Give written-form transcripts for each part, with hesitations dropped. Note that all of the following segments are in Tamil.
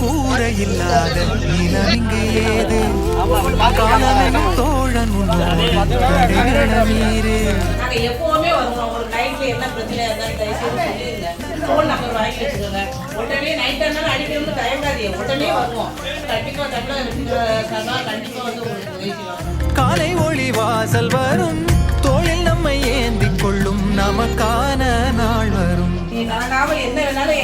கூற இல்லாத நீலம் இங்கு ஏது காலமெனும் தோழன் நீரு எப்பவுமே வருவோம். ஒரு நைட்ல என்ன பிரச்சனையா இருந்தாலும் ஃபோன் நம்பர் வாங்கி வச்சுக்கோங்க. உடனே நைட் ஆனாலும் அடிக்கணும்னு தயங்காதீங்க. உடனே வருவோம். கண்டிப்பா கண்டிப்பா வந்து உங்களுக்கு உதவி செய்வாங்க. காலை ஒளி வாசல் வரும் தோளில் நம்மை ஏந்தி கொள்ளும் நமக்கான நாள் வரும். என்ன வேணாலும்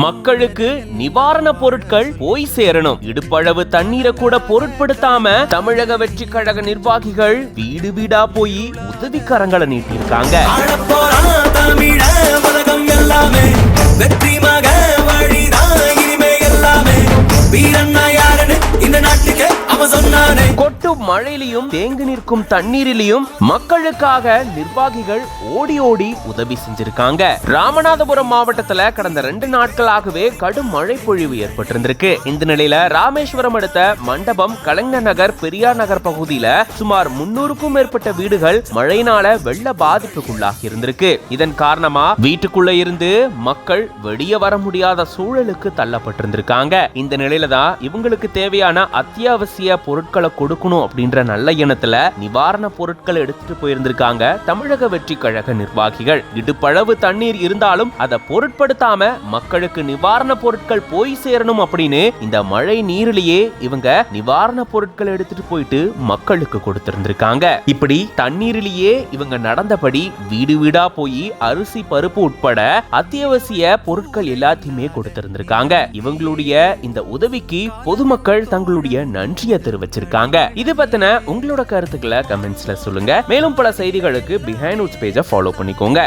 மக்களுக்கு நிவாரண பொருட்கள் போய் சேரணும். இடுப்பளவு தண்ணீரை கூட பொருட்படுத்தாம தமிழக வெற்றி கழக நிர்வாகிகள் வீடு வீடா போய் உதவிக்கரங்களை நீட்டியிருக்காங்க. கொட்டும் மழையிலும் தேங்கி நிற்கும் தண்ணீரிலையும் மக்களுக்காக நிர்வாகிகள் ஓடி ஓடி உதவி செஞ்சிருக்காங்க. ராமநாதபுரம் மாவட்டத்துல கடந்த 2 நாட்களாகவே கடும் மழை பொழிவு ஏற்பட்டிருந்திருக்கு. இந்த நிலையில ராமேஸ்வரம் அடுத்த மண்டபம், கலைஞர் நகர், பெரியார் நகர் பகுதியில சுமார் 300க்கும் மேற்பட்ட வீடுகள் மழையினால வெள்ள பாதிப்புக்குள்ளாகி இருந்திருக்கு. இதன் காரணமா வீட்டுக்குள்ள இருந்து மக்கள் வெளியே வர முடியாத சூழலுக்கு தள்ளப்பட்டிருந்திருக்காங்க. இந்த நிலையில தான் இவங்களுக்கு தேவையான அத்தியாவசிய பொருட்களை கொடுக்கணும் அப்படின்ற நல்ல எண்ணத்துல நிவாரண பொருட்களை எடுத்துட்டு போயிருந்திருக்காங்க தமிழக வெற்றி கழக நிர்வாகிகள். இடுப்பளவு தண்ணீர் இருந்தாலும் அதை பொருட்படுத்தாம மக்களுக்கு நிவாரண பொருட்கள் போய் சேரணும் அப்படின்னு இந்த மழை நீரிலேயே இவங்க நிவாரண பொருட்களை எடுத்துட்டு போயிட்டு மக்களுக்கு கொடுத்திருந்திருக்காங்க. இப்படி தண்ணீரிலேயே இவங்க நடந்தபடி வீடு வீடா போய் அரிசி, பருப்பு உட்பட அத்தியாவசிய பொருட்கள் எல்லாத்தையுமே கொடுத்திருந்திருக்காங்க. இவங்களுடைய இந்த உதவிக்கு பொதுமக்கள் தங்களுடைய நன்றியை தெரிவிச்சிருக்காங்க. இது பத்தின உங்களோட கருத்துக்களை கமெண்ட்ஸ்ல சொல்லுங்க. மேலும் பல செய்திகளுக்கு பிஹைண்ட் நியூஸ் பேஜை ஃபாலோ பண்ணிக்கோங்க.